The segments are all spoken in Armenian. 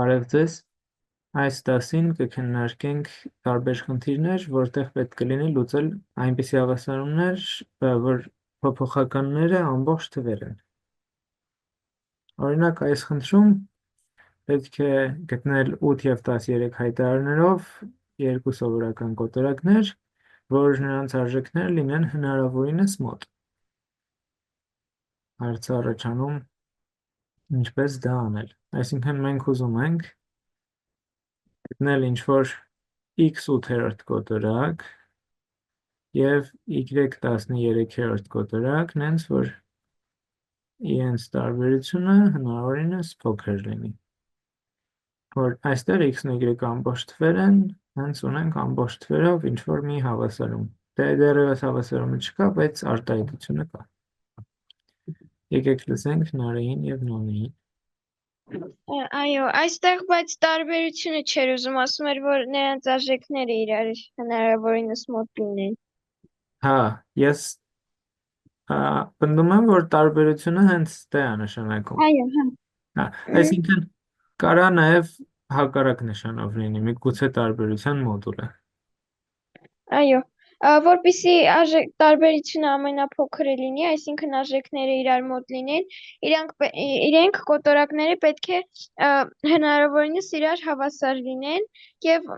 Բարև ձեզ, այս դասին կքննարկենք տարբեր խնդիրներ, որտեղ պետք կլինի լուծել այնպիսի հավասարումներ, որ փոփոխականները ամբողջ թվեր են։ Օրինակ այս խնդրում պետք է գտնել 8 և 13 հայտարարներով երկու սովորական կոտորակներ, որ նրանց արժեքները լինեն հնարավորինս մոտ։ Հարցը առաջանում ինչպես դա անել։ Այսինքն մենք ուզում ենք գտնել ինչ-որ x 8-րդ կոտորակ և y 13-րդ կոտորակ, նենց որ իրենց տարբերությունը հնարավորինս փոքր լինի։ Որ այստեղ x-ն ու y-ը ամբողջ թվեր են, հենց ունենք ամբողջ թվերով ինչ-որ մի հավասարում։ Դեռևս հավասարումը չկա, բայց արտահայտությունը կա։ Եկեք լսենք Նարէին և Նոնեին։ Այո, այստեղ բայց տարբերությունը չէր ուզում, ասում էր, որ նրանց արժեքները իրար հնարավորինս մոտ լինեն։ Հա, ես պնդում եմ, որ տարբերությունը հենց դա է նշանակում։ Այո, հա։ Հա, այսինքն կարա նաև հակառակ նշանով լինի, միգուցե տարբերության մոդուլը։ Այո, որպեսզի տարբերությունը ամենափոքրը լինի, այսինքն արժեքները իրար մոտ լինեն, իրենք կոտորակները պետք է հնարավորինս իրար հավասար լինեն և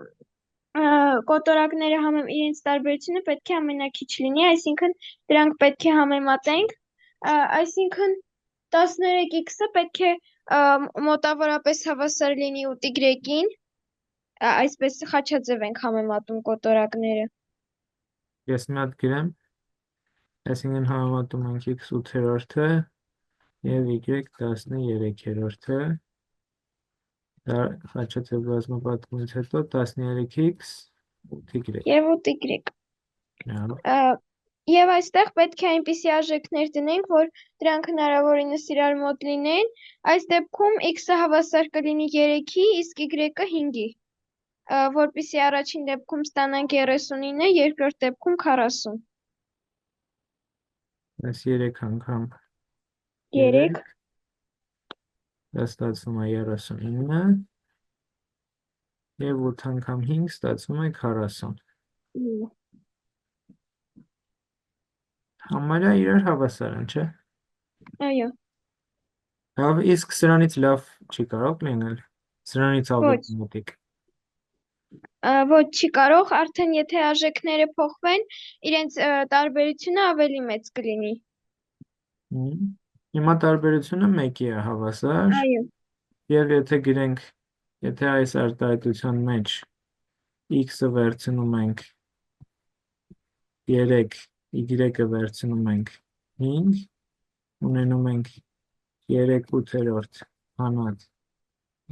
կոտորակները իրենց տարբերությունը պետք է ամենաքիչ լինի, այսինքն դրանք պետք է համեմատենք, այսինքն 13x-ը պետք է մոտավորապես հավասար լինի 8y-ին, այսպես խաչաձև ենք համեմատում կոտորակները։ Ես մի հատ գրեմ, այսինքն համեմատում ենք x 8-րդը և y 13-րդը, դա խաչաձև բազմապատկումից հետո 13x 8y։ Եվ 8y։ Եվ այստեղ պետք է այնպիսի արժեքներ դնենք, որ դրանք հնարավորինս իրար մոտ լինեն, այս դեպքում x-ը հավասար կլինի 3-ի, իսկ y-ը 5-ի, որպեսզի առաջին դեպքում ստանանք 39-ը, երկրորդ դեպքում 40։ Այս 3 անգամ 3, դա ստացվում է 39 և 8 անգամ 5 ստացվում է 40։ Համարյա իրար հավասար են, չէ։ այո, Լավ, իսկ սրանից լավ չի կարող լինել, սրանից ավելի մոտիկ։ ոչ չի կարող, արդեն եթե արժեքները փոխվեն, իրենց տարբերությունը ավելի մեծ կլինի։ Հիմա տարբերությունը 1-ի է հավասար, Այո, և եթե գրենք, եթե այս արտահայտության մեջ x-ը վերցնում ենք 3, y-ը վերցնում ենք 5, ունենում ենք 3 8-րդ հանած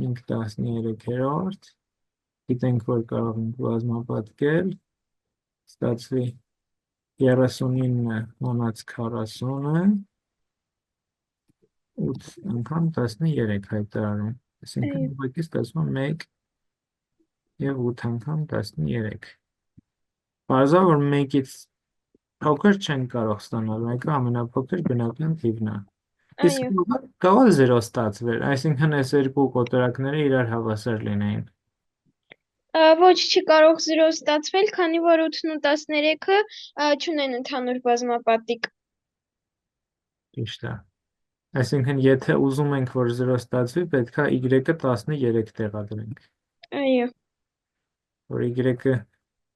5 13-րդ, գիտենք, որ կարող ենք բազմապատկել, ստացվի 39 հանած 40-ը, 8 անգամ 13 հայտարարում, այսինքն ուղղակի ստացվում է 1 և 8 անգամ 13։ Պարզա, որ 1-ից փոքր չենք կարող ստանալ, 1-ը ամենափոքր բնական թիվն է։ Իսկ կարող է 0 ստացվեր, այսինքն այս երկու կոտորակները իրար հավասար լինեին։ ոչ չի կարող 0 ստացվել, քանի որ 8-ն ու 13-ը չունեն ընդհանուր բազմապատիկ։ Ճիշտ է։ Այսինքն, եթե ուզում ենք, որ 0 ստացվի, պետք է y-ը 13 տեղադրենք։ Այո։ Որ y-ը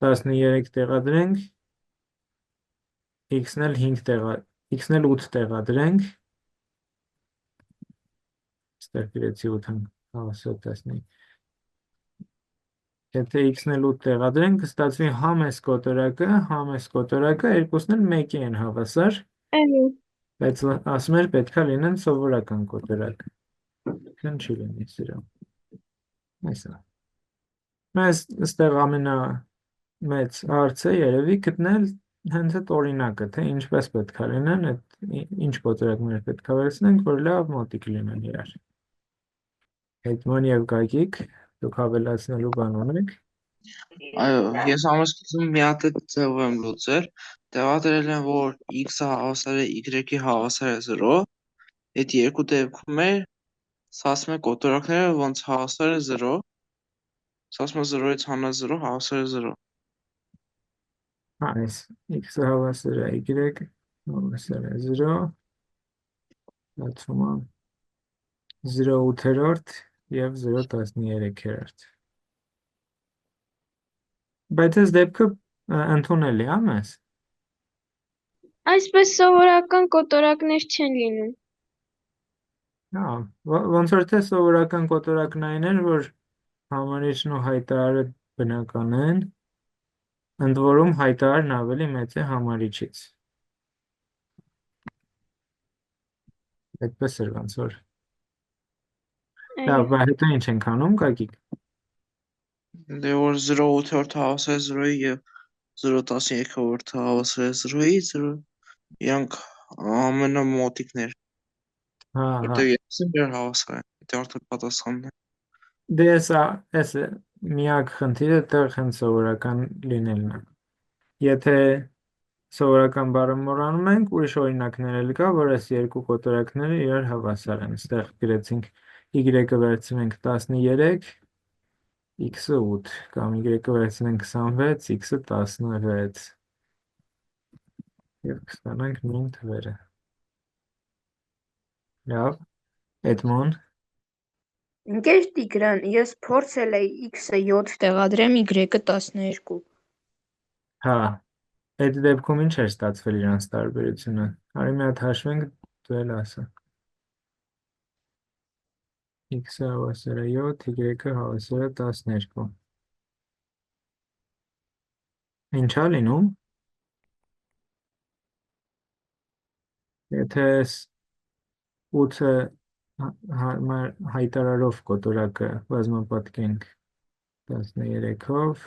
13 տեղադրենք, x-ն էլ 8 տեղադրենք, ստեղ գրեցի 8-ն հավասար 15։ Եթե x-ն էլ 8 տեղադրենք, կստացվի համ այս կոտորակը, երկուսն էլ 1-ի են հավասար, բայց ասում էր պետք է լինեն սովորական կոտորակ, քան չի լինի սրա։ Այսա։ Մեզ ստեղ ամենամեծ հարցը երևի գտնել հենց այդ օրինակը, թե ինչպես պետք է լինեն, ինչ կոտորակներ պետք է վերցնենք, որ լավ մոտիկ լինեն իրար։ Հետման և Գագիկ, դուք ավելացնելու բան ունեք։ Այո, ես ամուսնություն մի հատ ձևով եմ լուծել, տեղադրել եմ, որ x-ը հավասար է y-ի հավասար է 0, այդ երկու դեպքում է Սա ասում է կոտորակները ոնց հավասար է 0, սա ասում է 0-ից հանա 0 հավասար է 0։ Այս x-ը հավասար է y, հավասար է 0, դատվում է 0/8 և 0/13։ Բայց այս դեպքը ընդունելի է մեզ։ Այսպես սովորական կոտորակներ չեն լինում։ Ոնց որ թե սովորական կոտորակն այն էր, որ համարիչն ու հայտարարը բնական են, ընդ որում հայտարարն ավելի մեծ է համարիչից։ Այդպես էր ոնց որ։ Լավ, Այո։ բայց հետո ինչ ենք անում, Կակիկ։ Դե որ 0/8 հավասար է 0-ի և 0/13 հավասար է 0-ի, 0 իրանք ամենամոտիկներ, Հա, որտեղ ես դեր հավասար են, դա արդեն պատասխանն է։ դե էս միակ խնդիրը տեղ հենց սովորական լինելն է։ Եթե սովորական բառը մոռանում ենք, ուրիշ օրինակներ էլ կա, որ այս երկու կոտորակները իրար հավասար են։ Այստեղ գրեցինք y-ը վերցնենք 13, x-ը 8, կամ y-ը վերցնենք 26, x-ը 16 և կստանանք նույն թվերը։ Լավ, Էդմոն։ Ընկեր Տիգրան, ես փորձել էի x-ը 7 տեղադրեմ, y-ը 12։ Հա, այդ դեպքում ինչ էր ստացվել իրանց տարբերությունը։ Արի մի հատ հաշվենք, դու էլ ասա։ X-ը հավասար է 7, y-ը հավասար է 12։ Ինչա լինում։ Եթե 8-ը հայտարարով կոտորակը բազմապատկենք 13-ով,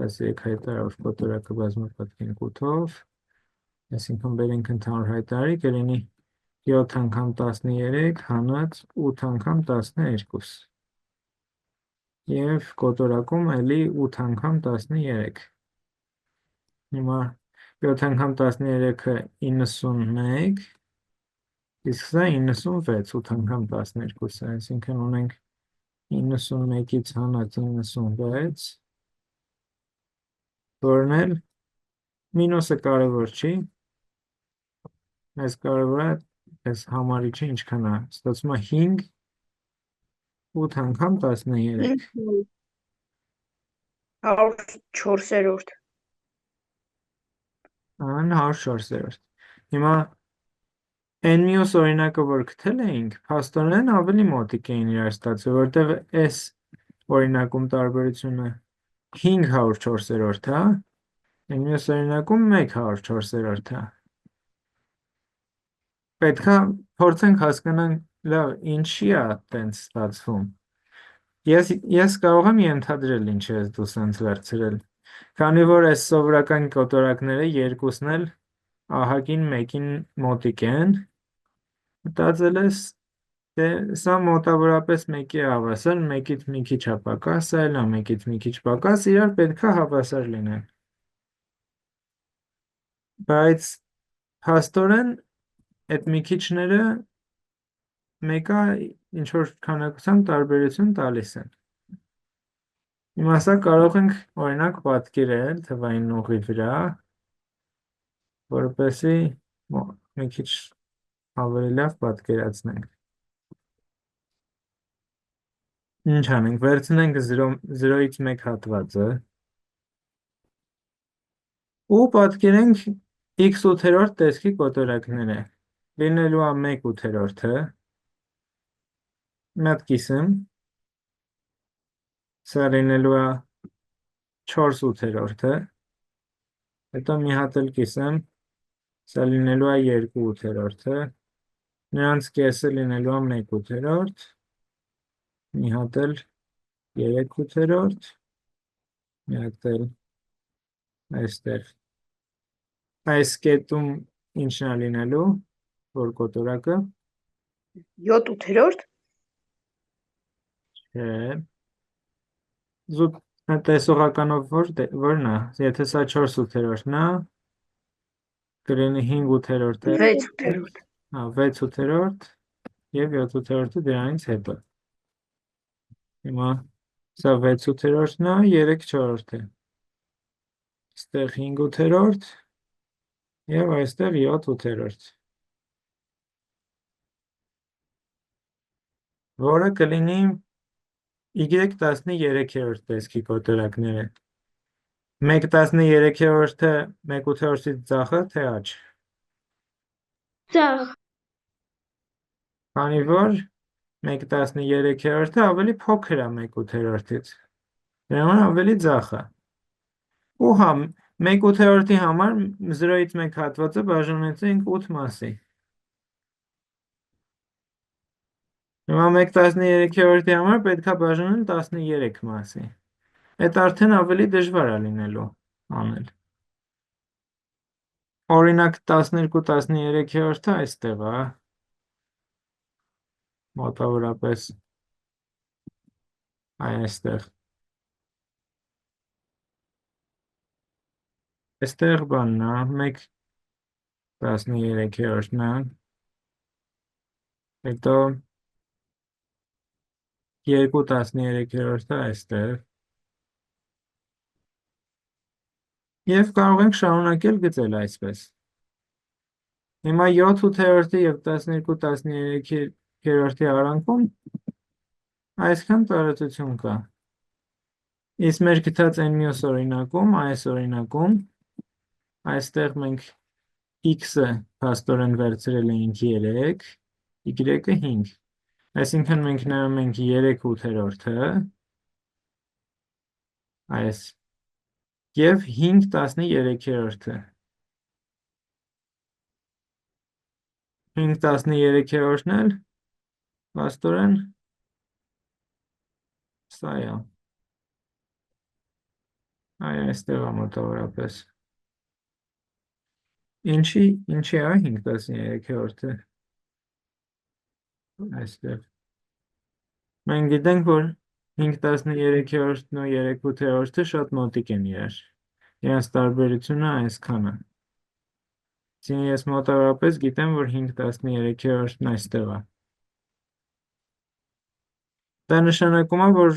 13 հայտարարով կոտորակը բազմապատկենք 8-ով, այսինքն բերենք ընդհանուր հայտարարի, կլինի 7 անգամ 13 հանած 8 անգամ 12 և կոտորակում էլի 8 անգամ 13։ Հիմա 7 անգամ 13-ը 91, իսկ սա 96, 8 անգամ 12-ը, այսինքն ունենք 91-ից հանած 96, որն էլ մինուսը կարևոր չի, մեզ կարևոր է այս համարիչը ինչքան է, ստացվում է 5, 8 անգամ 13։ 104-րդ։ Ան 104-րդ։ Հիմա այն մյուս օրինակը, որ գտել էինք, փաստորեն ավելի մոտիկ էին իրար ստացվել, որտեղ այս օրինակում տարբերությունը 5/104 է, այն մյուս օրինակում 1/104 է։ Պետք է փորձենք հասկանանք, լավ, ինչի է տենց ստացվում։ Ես կարող եմ ենթադրել ինչ ես դու սենց վերցրել, քանի որ այս սովորական կոտորակները երկուսն էլ ահագին մեկին մոտիկ են, մտածել ես, դե սա մոտավորապես մեկի է հավասար, մեկից մի քիչ է պակաս, սա էլ է մեկից մի քիչ պակաս, իրար պետք է հավասար լինեն։ Բայց փաստորեն այդ մի քիչները մեկը ինչ-որ քանակությամբ տարբերություն տալիս են։ Հիմա սա կարող ենք օրինակ պատկերել թվային ուղի վրա, որպեսզի մի քիչ ավելի լավ պատկերացնենք։ Ինչ անենք, վերցնենք 0-ից 1 հատվածը ու պատկերենք x/8 տեսքի կոտորակները։ Լինելու է 1/8, մի հատ կիսեմ, սա լինելու է 4/8, հետո մի հատ էլ կիսեմ, սա լինելու է 2/8, նրանց կեսը լինելու է 1/8, մի հատ էլ 3/8, մի հատ էլ այստեղ։ Այս կետում ինչն է լինելու, որ կոտորակը 7/8։ չէ, զուտ տեսողականով որն է, եթե սա 4/8-ն է, կլինի 5/8, 6/8։ 6/8 և 7/8-ը դրանից հետո։ Հիմա սա 6/8-ն է, 3/4 է։ Այստեղ 5/8 եւ այստեղ 7/8, որը կլինի y-13 տեսքի կոտորակները։ 1/13-ը 1/8-ից ձախ է, թե աջ։ Ձախ։ Քանի որ 1/13-ը ավելի փոքր է 1/8-ից, դրա համար ավելի ձախ է։ Ու հա, 1/8-ի համար 0-ից 1 հատվածը բաժանեցինք 8 մասի։ Հիմա 1/13-ի համար պետք է բաժանել 13 մասի։ Այդ արդեն ավելի դժվար է լինելու անել։ Օրինակ 12/13-ը այստեղ է, մոտավորապես այստեղ։ Այստեղ բանն է, 1/13-ն է, հետո 2/13-ը այստեղ։ Եվ կարող ենք շարունակել գծել այսպես։ Հիմա 7/8-ի և 12/13-ի արանքում այսքան տարածություն կա։ Իսկ մեր գտած այն մյուս օրինակում, այս օրինակում, այստեղ մենք x-ը փաստորեն վերցրել էինք 3, y-ը 5։ Այսինքն մենք նայում ենք 3/8-ը, այս, և 5/13-ը։ 5/13-ն էլ փաստորեն սա է։ Այստեղ է մոտավորապես։ Ինչի է 5/13-ը։ Այստեղ։ Մենք գիտենք, որ 5/13-ն ու 3/8-ը շատ մոտիկ են իրար։ Իրենց տարբերությունը այսքան է։ Այսինքն ես մոտավորապես գիտեմ, որ 5/13-ն այստեղ է։ Դա նշանակում է, որ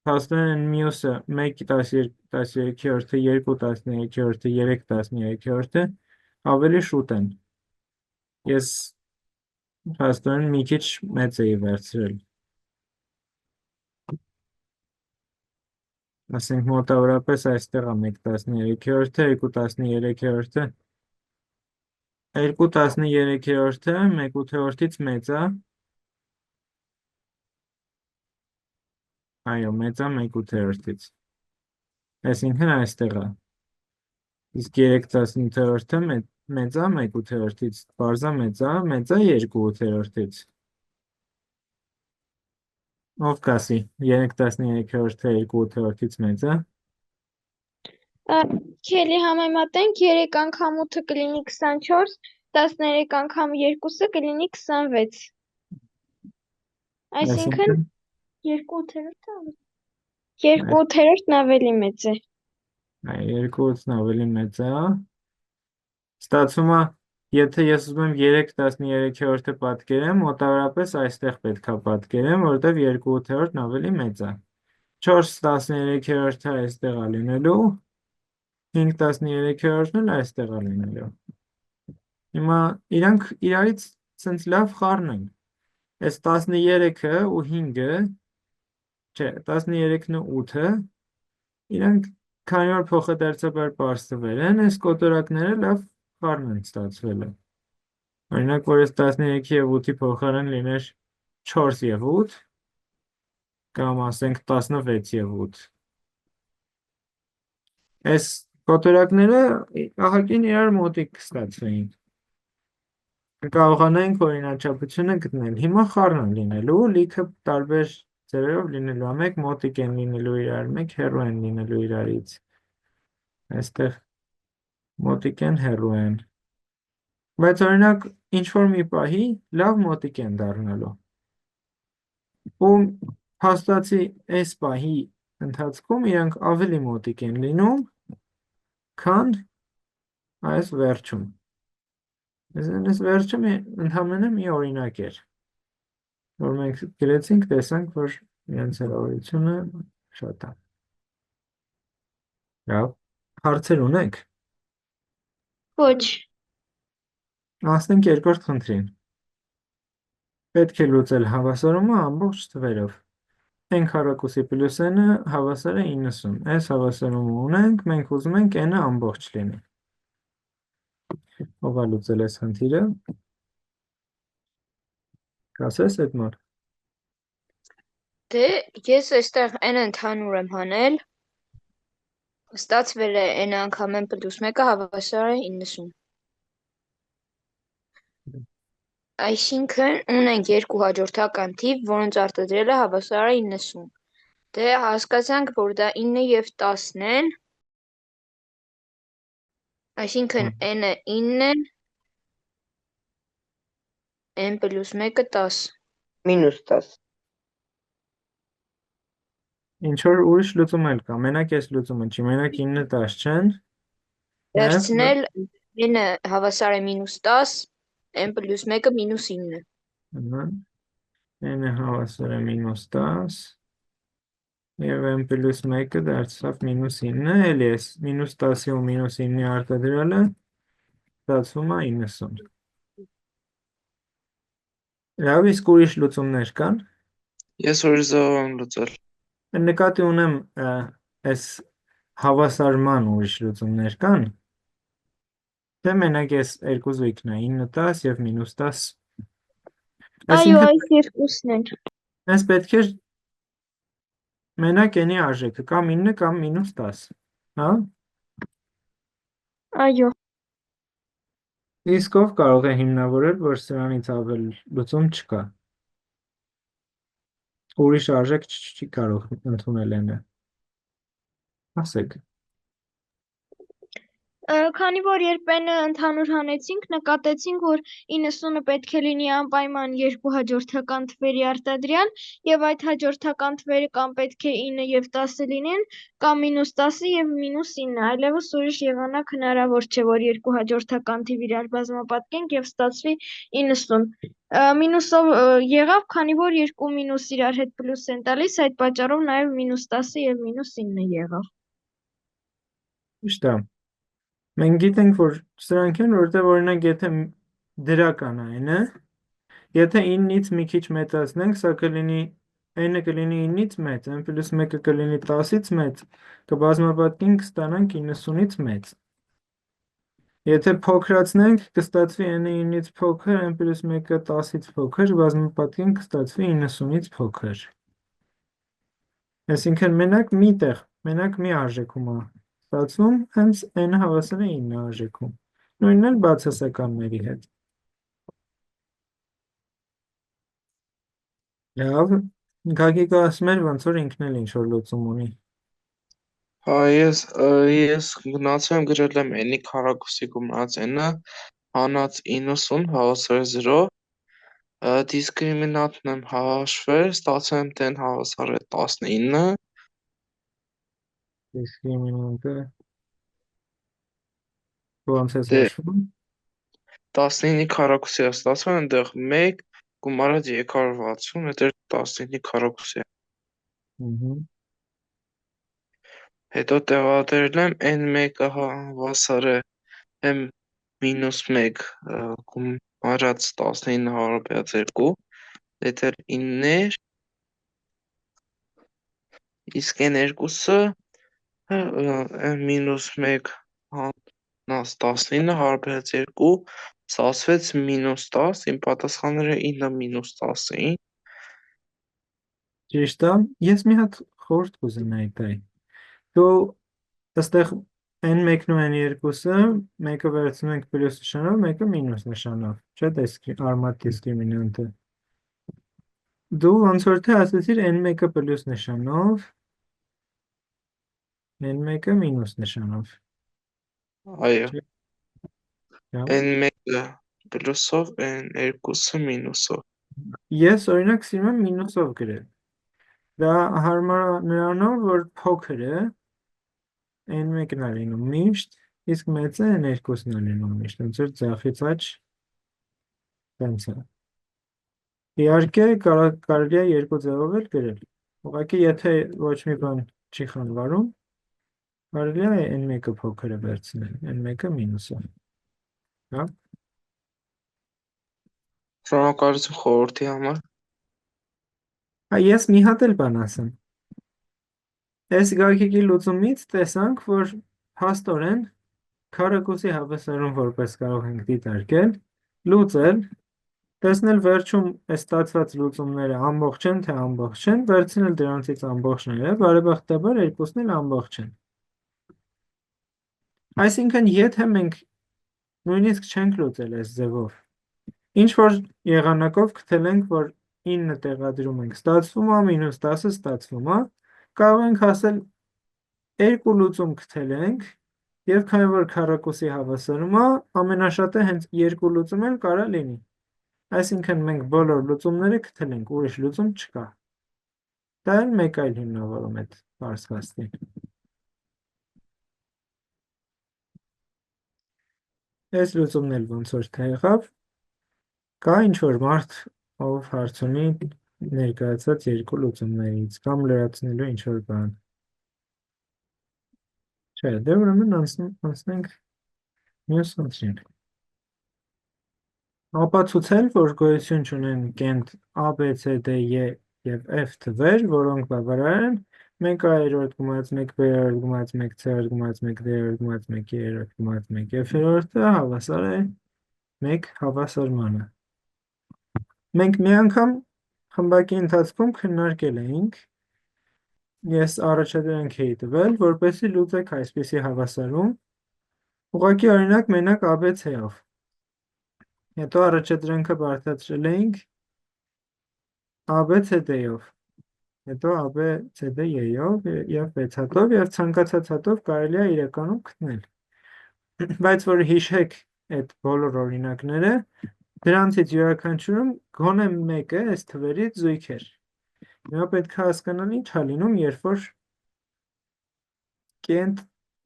փաստորեն մյուսը 1/13-ը, 2/13-ը, 3/13-ը ավելի շուտ են։ Ես փաստորեն մի քիչ մեծ էի վերցրել։ Ասենք մոտավորապես այստեղ է 1/13-ը, 2/13-ը, 2/13-ը 1/8-ից մեծ է։ Այո, մեծ է 1/8-ից։ Այսինքն այստեղ է։ Իսկ 3/8-ը մեծ է 1/8-ից, պարզա մեծ է 2/8-ից։ Ով կասի 3/13-ը 2/8-ից մեծ է։ Քելի համեմատենք 3 անգամ 8-ը կլինի 24, 13 անգամ 2-ը կլինի 26։ Այսինքն 2/8-ն ավելի մեծ է։ 2/8-ն ավելի մեծ է։ Ստացվում է, եթե ես ուզում եմ 3/13-ը պատկերեմ, մոտավորապես այստեղ պետք է պատկերեմ, որովհետև 2/8-ն ավելի մեծ է։ 4/13-ը այստեղ է լինելու, 5/13-ն էլ այստեղ է լինելու։ Հիմա իրանք իրարից սենց լավ խառն են։ Այս 13-ը ու 5-ը, չէ, 13-ն ու 8-ը, իրանք քանի որ փոխադարձաբար պարզվել են, այս կոտորակները լավ խառն են ստացվել։ Օրինակ, որ այս 13-ի և 8-ի փոխարեն լիներ 4 և 8, կամ ասենք 16 և 8։ Այս կոտորակները ահագին իրար մոտիկ կստացվեին։ Կարողանայինք օրինաչափությունը գտնել։ Հիմա խառն են լինելու, լիքը տարբեր ձևերով լինելու, մեկ մոտիկ են լինելու իրար, մեկ հեռու են լինելու իրարից։ Այստեղ մոտիկ են, հեռու են։ Բայց օրինակ ինչ-որ մի պահի լավ մոտիկ են դառնալու։ Ու փաստացի այս պահի ընթացքում իրանք ավելի մոտիկ են լինում, քան այս վերջում։ Այս վերջը ընդհանրապես մի օրինակ էր, որ մենք գրեցինք, տեսանք, որ իրենց հեռավորությունը շատ է։ Լավ, հարցեր ունեք։ Ոչ։ Անցնենք երկրորդ խնդրին։ Պետք է լուծել հավասարումը ամբողջ թվերով։ N քառակուսի պլյուս n-ը հավասար է 90։ Այս հավասարումը ունենք, մենք ուզում ենք n-ը ամբողջ լինի։ Ով է լուծել այս խնդիրը։ Կասես Էդմոն։ Դե ես այստեղ n ընդհանուր եմ հանել, ստացվել է n անգամ n պլյուս 1-ը հավասար է 90։ Այսինքն ունենք երկու հաջորդական թիվ, որոնց արտադրելը հավասար է 90։ Դե հասկացանք, որ դա 9 և 10-ն են, այսինքն n-ը 9 է, n պլյուս 1-ը 10։ Մինուս 10։ Ինչ որ ուրիշ լուծում էլ կա, մենակ այս լուծումը չի, մենակ 9 10 չեն։ Վերցնել n-ը հավասար է մինուս 10, n պլյուս 1-ը մինուս 9։ N-ը հավասար է մինուս 10 և n պլյուս 1-ը դարձավ մինուս 9, էլի ես մինուս 10-ի ու մինուս 9-ի արտադրյալը ստացվում է 90։ Լավ, իսկ ուրիշ լուծումներ կան։ Ես հորիզոնով եմ լուծել։ Նկատի ունեմ այս հավասարման ուրիշ լուծումներ կան։ Դե մենակ ես երկու զույգն է 9 10 և մինուս 10։ Այո, այս երկուսն են։ Այս պետք է մենակ n-ի արժեքը կամ 9 կամ մինուս 10, հա։ Այո։ Իսկ ով կարող է հիմնավորել, որ սրանից ավել լուծում չկա։ Ուրիշ արժեք չի կարող ընդունել n-ը։ Ասեք։ Քանի որ երբ n-ը ընդհանուր հանեցինք, նկատեցինք, որ 90-ը պետք է լինի անպայման երկու հաջորդական թվերի արտադրյալ, և այդ հաջորդական թվերը կամ պետք է 9 և 10-ը լինեն, կամ մինուս 10-ը և մինուս 9-ը, այլևս ուրիշ եղանակ հնարավոր չէ, որ երկու հաջորդական թիվ իրար բազմապատկենք և ստացվի 90։ Մինուսով եղավ, քանի որ երկու մինուս իրար հետ պլյուս են տալիս, այդ պատճառով նաև մինուս 10-ը և մինուս 9-ը եղավ։ Ճիշտ է։ Մենք գիտենք, որ սրանք են, որովհետև օրինակ եթե դրական է n-ը, եթե 9-ից մի քիչ մեծացնենք, սա կլինի n-ը կլինի 9-ից մեծ, n պլյուս 1-ը կլինի 10-ից մեծ, կբազմապատկենք կստանանք 90-ից մեծ։ Եթե փոքրացնենք, կստացվի n-ը 9-ից փոքր, n պլյուս 1-ը 10-ից փոքր, բազմապատկենք կստացվի 90-ից փոքր։ Այսինքն մենակ մի տեղ, մենակ մի արժեքում է ստացվում, հենց n-ը հավասար է 9 արժեքում։ Նույնն էլ բացասականների հետ։ Լավ, Գագիկը ասում էր, ոնց որ ինքն էլ ինչ-որ լուծում ունի։ Հա, ես գնացել եմ գրել եմ n-ի քառակուսի գումարած n-ը, հանած 90 հավասար է 0, դիսկրիմինանտն եմ հաշվել, ստացել եմ թե n հավասար է 19, Դիսկրիմինանտը ոնց է դե հաշվում։ 19-ի քառակուսի է ստացվել, այնտեղ 1 գումարած 360, դա 19-ի քառակուսի է։ Հետո տեղադրել եմ n1-ը հավասար է m մինուս 1 գումարած 19 հարբերած 2, դա 9-ներ, իսկ n2-ը m մինուս 1 հանած 19 հարբերած 2, ստացվեց մինուս 10, իմ պատասխանները 9 մինուս 10 էին։ Ճիշտ է, ես մի հատ խորհուրդ կուզենայի տալ։ Դու այստեղ n1-ն ու n2-ը, մեկը վերցնում ենք պլյուս նշանով, մեկը մինուս նշանով, չէ՞ արմատ դիսկրիմինանտը։ Դու ոնց որ թե ասեցիր n1-ը պլյուս նշանով, n1-ը մինուս նշանով։ Այո, Լավ։ n1-ը պլյուսով, n2-ը մինուսով։ Ես օրինակ սիրում եմ մինուսով գրել։ Դա հարմար է նրանով, որ փոքր է, n1-ն է լինում միշտ, իսկ մեծը n2-ն է լինում միշտ, ոնց որ ձախից աջ տենց է։ Իհարկե կարելի է երկու ձևով էլ գրել, Ուղղակի եթե ոչ մի բան չի խանգարում, կարելի է n1-ը փոքրը վերցնել, n1-ը մինուսը։ Հա։ Շնորհակալություն խորհրդի համար։ Ես մի հատ էլ բան ասեմ։ Այս գաղտնի լուծումից տեսանք, որ փաստորեն քառակուսի հավասարում որպես կարող ենք դիտարկել, լուծել, տեսնել վերջում այս ստացված լուծումները ամբողջ են թե ամբողջ չեն, վերցնել դրանցից ամբողջները, բարեբախտաբար երկուսն էլ ամբողջ են։ Այսինքն, եթե մենք նույնիսկ չենք լուծել այս ձևով, ինչ որ եղանակով գտել ենք, որ 9 տեղադրում ենք, ստացվում է մինուս 10-ը ստացվում է, կարող ենք ասել երկու լուծում գտել ենք, եւ քանի որ քառակուսի հավասարում է, ամենաշատը հենց երկու լուծում էլ կարա լինի։ Այսինքն մենք բոլոր լուծումները գտել ենք, ուրիշ լուծում չկա։ Դա էլ մեկ այլ հիմնավորում է բարձ փաստին։ Այս լուծումն էլ ոնց որ թե եղավ, կա ինչ որ մարդ, ով հարց ունի ներկայացած երկու լուծումներից կամ լրացնելու ինչ որ բան։ Չէ, դե ուրեմն անցնենք մյուս խնդրին։ Ապացուցել, որ գոյություն չունեն կենտ A, B, C, D, E եւ F թվեր, որոնք բավարար են 1a-րդ գումարած 1b-րդ գումարած 1c-րդ գումարած 1d-րդ գումարած 1e-րդ գումարած 1f-րդը հավասար է 1 հավասարմանը։ Մենք մի անգամ խմբակի ընթացքում քննարկել էինք, ես առաջադրանք էի տվել, որպեսզի լուծեք այսպիսի հավասարում, ուղղակի օրինակ մենակ ABC-ով։ Հետո առաջադրանքը բարդացրել էինք ABCD-ով, հետո ABCD-ով եւ 6 հատով եւ ցանկացած հատով կարելի է իրականում գտնել։ Բայց որ հիշեք այդ բոլոր օրինակները, դրանցից յուրաքանչյուրում գոնե մեկը այս թվերից զույգ էր։ Հիմա պետք է հասկանալ ինչ է լինում, երբ որ կենտ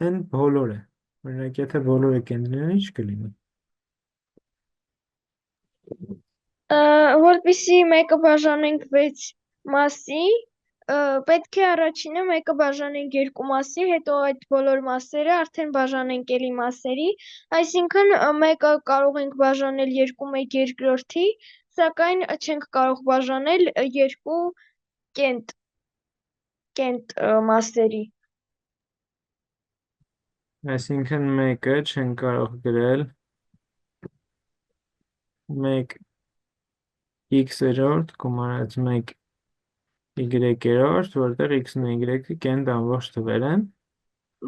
n բոլորը։ Օրինակ, եթե բոլորը կենտրոնն ինչ կլինի։ Որպեսզի մեկը բաժանենք 6 մասի, պետք է առաջինը մեկը բաժանենք 2 մասի, հետո այդ բոլոր մասերը արդեն բաժանենք էլի մասերի, այսինքն մեկը կարող ենք բաժանել 2/1 երկրորդի, սակայն չենք կարող բաժանել 2 կենտ մասերի։ Այսինքն մեկը չեն կարող գրել 1 x-րդ գումարած 1 y-րդ, որտեղ x-ն ու y-ը կենտ ամբողջ թվեր են։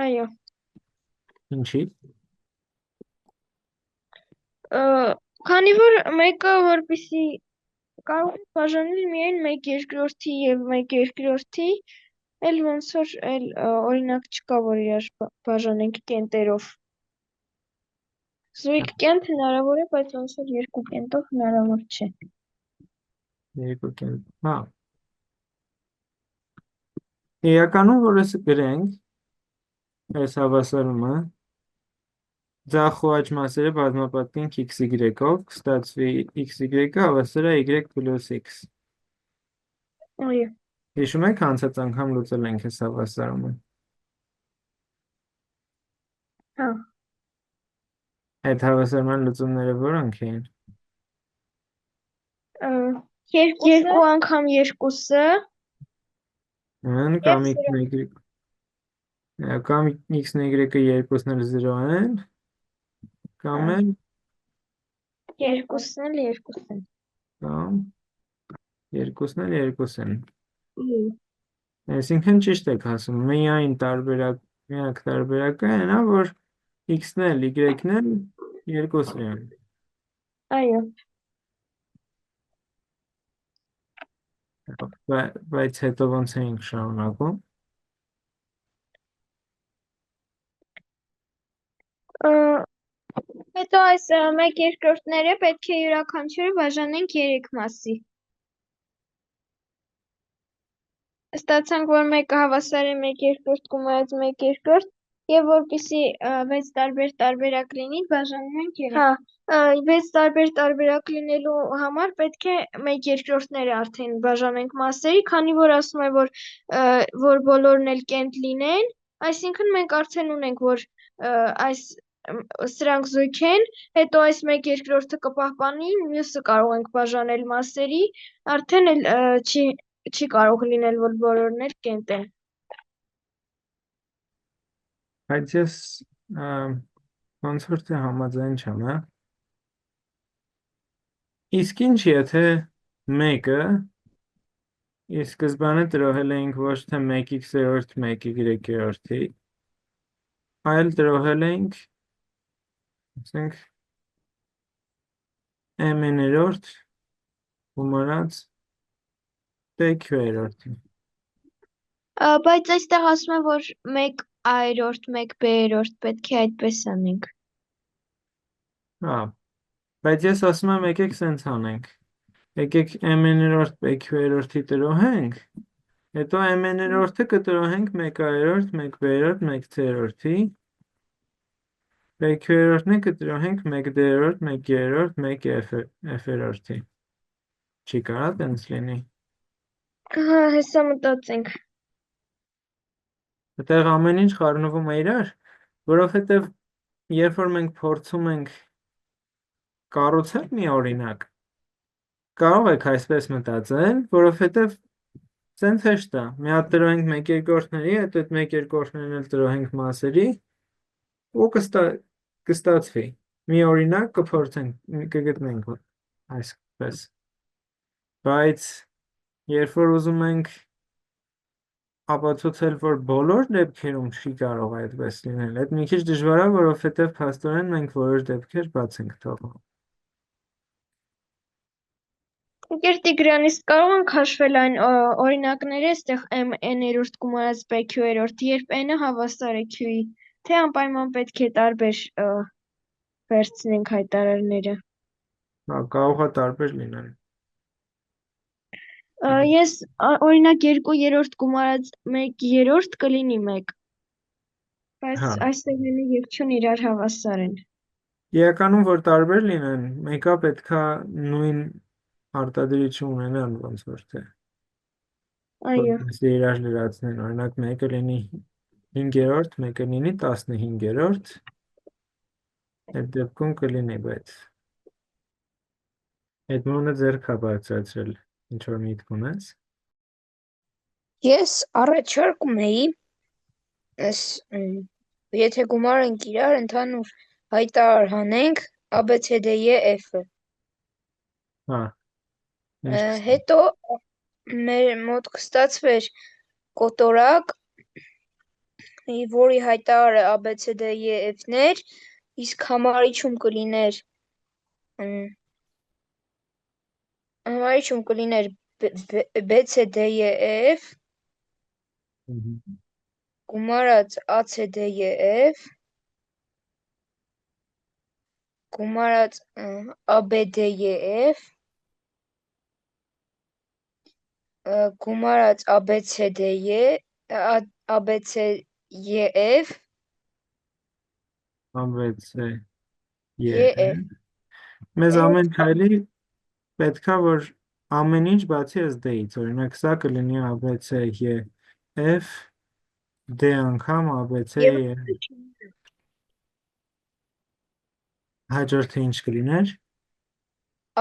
Այո։ Ինչի՞։ Քանի որ մեկը որպեսզի կարող ենք բաժանել միայն 1 երկրորդի եւ 1 երկրորդի, էլ ոնց որ էլ օրինակ չկա, որ իրար բաժանենք կենտերով։ Զույգ կենտ հնարավոր է, բայց ոնց որ երկու կենտով հնարավոր չէ։ Երկու կենտ։ Հա։ Իրականում, որ ես գրենք այս հավասարումը, ձախ ու աջ մասերը բազմապատկենք x-y-ով, կստացվի x-y-ը հավասար է y + x։ Այո։ Հիշում եք անցած անգամ լուծել ենք այս հավասարումը։ Հա։ Այդ հավասարման լուծումները որոնք էին։ Երկու անգամ երկուսը, Կամ x-y, կամ x-ն ու y-ը երկուսն էլ 0 են, կամ էլ երկուսն էլ երկուսն։ կամ երկուսն էլ երկուս են։ Այսինքն ճիշտ եք ասում, միակ տարբերակը այն է, որ x-ն էլ y-ն էլ երկուսն են։ Այո։ Բայց հետո ոնց էինք շարունակում։ Հետո այս 1 երկրորդները պետք է յուրաքանչյուրը բաժանենք 3 մասի։ Ստացանք, որ մեկը հավասար է 1 երկրորդ գումարած 1 երկրորդ, Եվ որպեսզի 6 տարբեր տարբերակ լինի, բաժանում ենք 3։ Հա, 6 տարբեր տարբերակ լինելու համար պետք է 1/2-ները արդեն բաժանենք մասերի, քանի որ ասում է, որ բոլորն էլ կենտ լինեն, այսինքն մենք արդեն ունենք, որ սրանք զույգ են, հետո այս 1/2-ը կպահպանի, մյուսը կարող ենք բաժանել մասերի, արդեն էլ չի կարող լինել, որ բոլորն էլ կենտ են։ Բայց ես ոնց որ թե համաձայն չեմ, հա։ Իսկ ինչ եթե մեկը ի սկզբանե տրոհել էինք ոչ թե 1x-րդ 1y-րդի, այլ տրոհել էինք, ասենք, m-ներորդ գումարած pq-երորդի։ Բայց այստեղ ասում է, որ 1 a-երորդ, 1 b-երորդ պետք է այդպես անենք։ Հա, բայց ես ասում եմ եկեք սենց անենք։ Եկեք m-ներորդ pq-երորդի տրոհենք, հետո m-ներորդը կտրոհենք 1 a-երորդ, 1 b-երորդ, 1 c-երորդի, pq-երորդն է կտրոհենք 1 d-երորդ, 1 g-երորդ, 1 f-երորդի։ Չի կարա տենց լինի։ Հա, հեսա մտածենք։ Այդտեղ ամեն ինչ խառնվում է իրար, որովհետև երբ որ մենք փորձում ենք կառուցել մի օրինակ, կարող եք այսպես մտածել, որովհետև սենց հեշտ է, մի հատ տրոհենք 1/2-ների, հետո այդ 1/2-ներն էլ տրոհենք մասերի, ու կստացվի։ Մի օրինակ կփորձենք, կգտնենք այսպես։ Բայց երբ որ ուզում ենք ապացուցել, որ բոլոր դեպքերում չի կարող այդպես լինել, այդ մի քիչ դժվար է, որովհետև փաստորեն մենք որոշ դեպքեր բաց ենք թողնում։ Ընկեր Տիգրանից կարող ենք հաշվել այն օրինակները, այստեղ n-երորդ գումարած pq-երորդի, երբ n-ը հավասար է q-ի, թե անպայման պետք է տարբեր վերցնենք հայտարարները։ Հա, կարող է տարբեր լինել։ Ես օրինակ 2/3 գումարած 1/3 կլինի 1, բայց Հա, այստեղ n-ը և q-ն իրար հավասար են։ իրականում որ տարբեր լինեն, մեկը պետքա նույն արտադրություն ունենան, ոնց որ թե։ Այո։ Որպեսզի իրար լրացնեն, օրինակ մեկը լինի 5-րդ, մեկը լինի 15-րդ, այդ դեպքում կլինի, բայց Էդմոնը ձեռք է բարձրացրել, ինչ որ միտք ունես։ Ես առաջարկում էի, եթե գումարենք իրար, ընդհանուր հայտարար հանենք ABCDE-F-ը։ Հա, Հետո մեր մոտ կստացվեր կոտորակ, որի հայտարարը ABCDE-F-ներ, իսկ համարիչում կլիներ BCDE-F գումարած ACDE-F գումարած ABDE-F գումարած ABCDE-F ABCDE-F։ Մեզ ամեն քայլի պետքա որ ամեն ինչ բացի այս D-ից, օրինակ սա կլինի ABCDE-F, D անգամ ABCDE-F։ Հաջորդը ինչ կլիներ։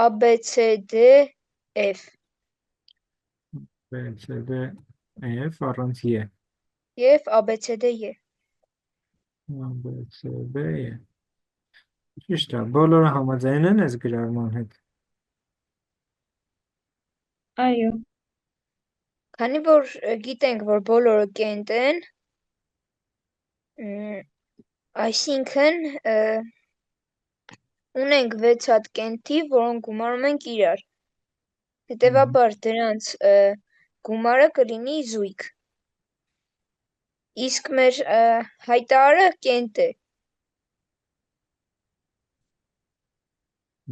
ABCDE-F ABCDE-F առանց E։ և ABCDE։ ABCDE։ Ճիշտ է, բոլորը համաձայն են այս գրառման հետ։ Այո։ Քանի որ գիտենք, որ բոլորը կենտ են, այսինքն ունենք 6 հատ կենտի, որոնք գումարում ենք իրար։ Հետևաբար դրանց գումարը կլինի զույգ։ Իսկ մեր հայտարարը կենտ է։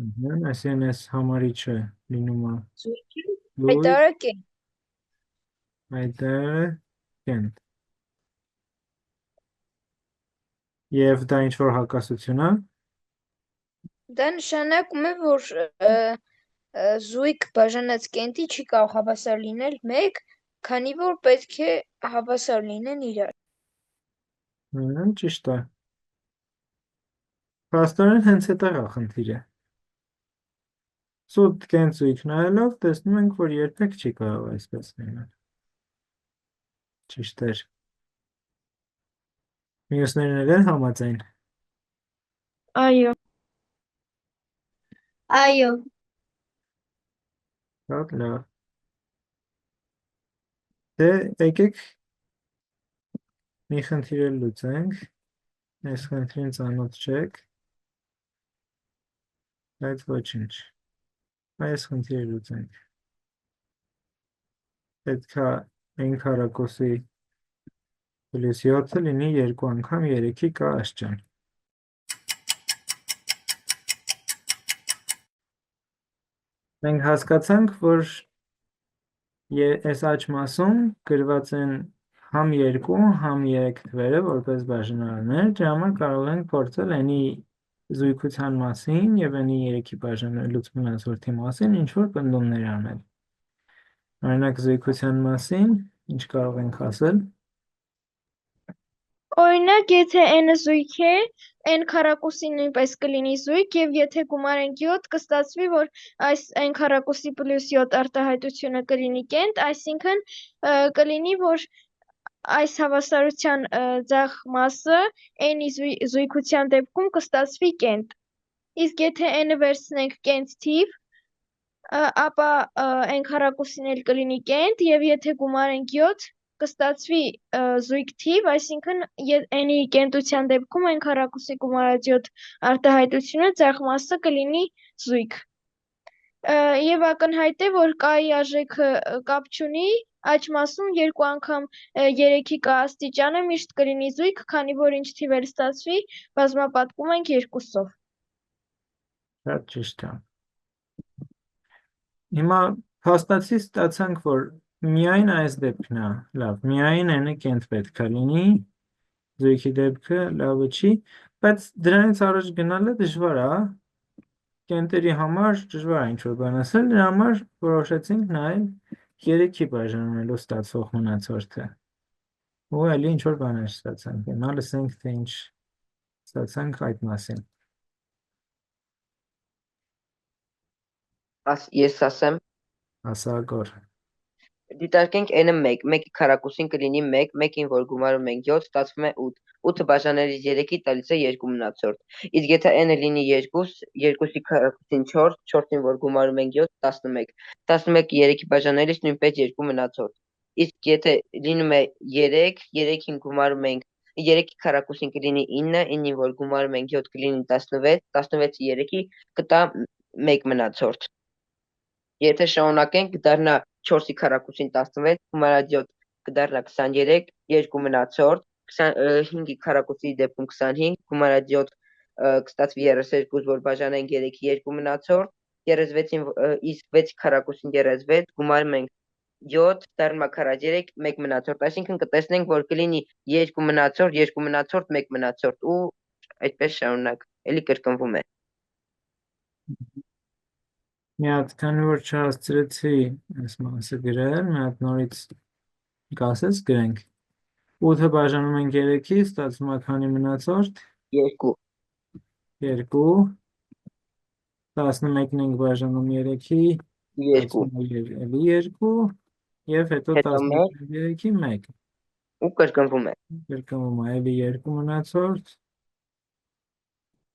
Այսինքն այս համարիչը լինում է Հայտարարը կենտ։ Հայտարարը կենտ։ Եվ դա ինչ-որ հակասություն է։ Դա նշանակում է, որ զույգ բաժանած կենտի չի կարող հավասար լինել 1, քանի որ պետք է հավասար լինեն իրար։ Ճիշտ է։ Փաստորեն հենց այդտեղ է խնդիրը։ Սուտ կենտ զույգ նայելով տեսնում ենք, որ երբեք չի կարող այսպես լինել։ Ճիշտ էր։ Մյուսներն են համաձայն։ Այո։ Այո։ Շատ լավ։ Դե եկեք մի խնդիր էլ լուծենք։ Այս խնդրին ծանոթ չեք, բայց ոչինչ։ Այս խնդիրը լուծենք։ Պետք է n քառակուսի պլյուս 7-ը լինի 2 անգամ 3-ի k աշճան։ Մենք հասկացանք, որ այս աջ մասում գրված են համ 2, համ 3 թվերը որպես բաժանարներ, դրա համար կարող ենք փորձել n-ի զույգության մասին եւ n-ի 3-ի բաժանելուց մնացորդի մասին ինչ-որ պնդումներ անել։ Օրինակ զույգության մասին ինչ կարող ենք ասել։ Օրինակ, եթե n-ը զույգ է, n քառակուսի նույնպես կլինի զույգ եւ եթե գումարենք 7, կստացվի, որ այս n քառակուսի պլյուս 7 արտահայտությունը կլինի կենտ, այսինքն կլինի, որ այս հավասարության ձախ մասը n-ի զույգության դեպքում կստացվի կենտ։ Իսկ եթե n-ը վերցնենք կենտ թիվ, ապա n քառակուսին էլ կլինի կենտ եւ եթե գումարենք 7, կստացվի զույգ թիվ, այսինքն n-ի կենտության դեպքում n քառակուսի գումարած 7 արտահայտությունը ձախ մասը կլինի զույգ։ Եվ ակնհայտ է, որ k-ի արժեքը կապ չունի, աջ մասում 2 անգամ 3-ի k աստիճանը միշտ կլինի զույգ, քանի որ ինչ թիվ էլ ստացվի, բազմապատկում ենք 2-ով։ Շատ ճիշտ է։ Հիմա փաստացի ստացանք, որ միայն այս դեպքն է, լավ, միայն n-ը կենտ պետք է լինի, զույգի դեպքը լավը չի, բայց դրանից առաջ գնալը դժվար է, կենտերի համար դժվար է ինչ-որ բան ասել, դրա համար որոշեցինք նայել 3-ի բաժանելու ստացվող մնացորդը։ Ու էլի ինչ-որ բաներ ստացանք, հիմա լսենք, թե ինչ ստացանք այդ մասին։ Ես ասեմ, Ասա Գոր։ դիտարկենք n-ը 1, 1-ի քառակուսին կլինի 1, 1-ին որ գումարում ենք 7, ստացվում է 8, 8-ը բաժանելիս 3-ի տալիս է 2 մնացորդ, իսկ եթե n-ը լինի 2, 2-ի քառակուսին 4, 4-ին որ գումարում ենք 7, 11, 11-ը 3-ի բաժանելիս նույնպես 2 մնացորդ, իսկ եթե լինում է 3, 3-ին գումարում ենք 3-ի քառակուսին կլինի 9, 9-ին որ գումարում ենք 7 կլինի 16, 16-ը 3-ի կտա 1 մնացորդ։ Եթե շարունակենք, կդառնա 4-ի քառակուսին 16, գումարած 7 կդառնա 23, 2 մնացորդ, 5-ի քառակուսի դեպքում 25, գումարած 7 կստացվի 32, որ բաժանենք 3-ի 2 մնացորդ, 36-ին իսկ 6-ի քառակուսին 36, գումարում ենք 7, դառնա 43, 1 մնացորդ, այսինքն կտեսնենք, որ կլինի 2 մնացորդ, 2 մնացորդ, 1 մնացորդ ու այդպես շարունակ, էլի կրկնվում է։ Մի հատ, քանի որ չհասցրեցի այս մասը գրել, մի հատ նորից կասես գրենք։ 8-ը բաժանում ենք 3-ի, ստացվում է քանի մնացորդ։ 2, 2, 11-ն ենք բաժանում 3-ի, 2 ստացվում է էլի 2, եւ հետո Հետո 11-ին 3-ի 1։ ու կրկնվում է։ Կրկնվում է էլի 2 մնացորդ,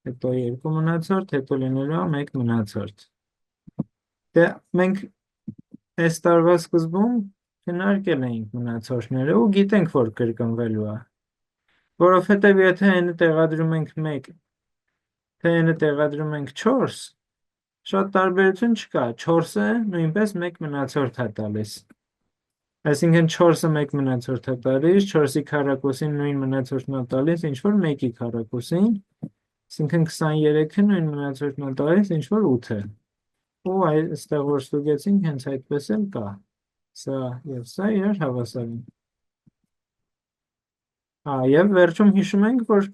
հետո 2 մնացորդ, հետո լինելու է 1 մնացորդ։ Դե մենք այս տարվա սկզբում քննարկել էինք մնացորդները ու գիտենք, որ կրկնվելու է։ Որովհետև եթե n-ը տեղադրում ենք 1, թե n-ը տեղադրում ենք 4, շատ տարբերություն չկա, 4-ը նույնպես 1 մնացորդ է տալիս։ Այսինքն 4-ը 1 մնացորդ է տալիս, 4-ի քառակուսին նույն մնացորդն է տալիս, ինչ որ 1-ի քառակուսին, այսինքն 23-ը նույն մնացորդն է տալիս, ինչ որ 8-ը։ Ու այստեղ որ ստուգեցինք, հենց այդպես էլ կա։ Սա եւ սա իրար հավասար են։ Եվ վերջում հիշում ենք, որ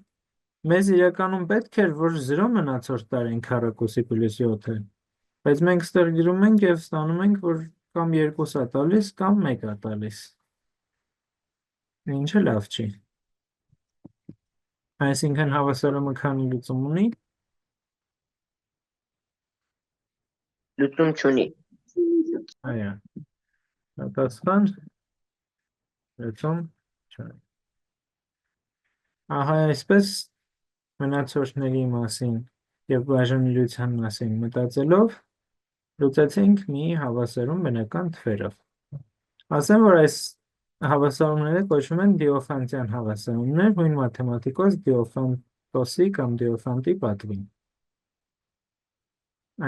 Մեզ իրականում պետք էր, որ 0 մնացորդ տարենք քառակուսի պլյուս 7-ը, բայց մենք ստեղ գրում ենք և ստանում ենք, որ կամ 2 է տալիս, կամ 1 է տալիս, ինչը լավ չի։ Այսինքն հավասարումը քանի լուծում ունի, Լուծում չունի։ այա, պատասխան, լուծում չունի։ Ահա այսպես մնացորդների մասին և բաժանելիության մասին մտածելով լուծեցինք մի հավասարում բնական թվերով։ Ասեմ, որ այս հավասարումները կոչվում են դիոֆանտյան հավասարումներ, հույն մաթեմատիկոս Դիոֆանտոսի կամ Դիոֆանտի պատվին։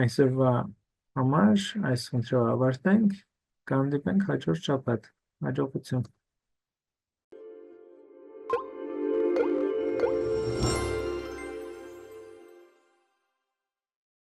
Այսօրվա համար այս խնդրով ավարտենք, կհանդիպենք հաջորդ շաբաթ։ Հաջողություն։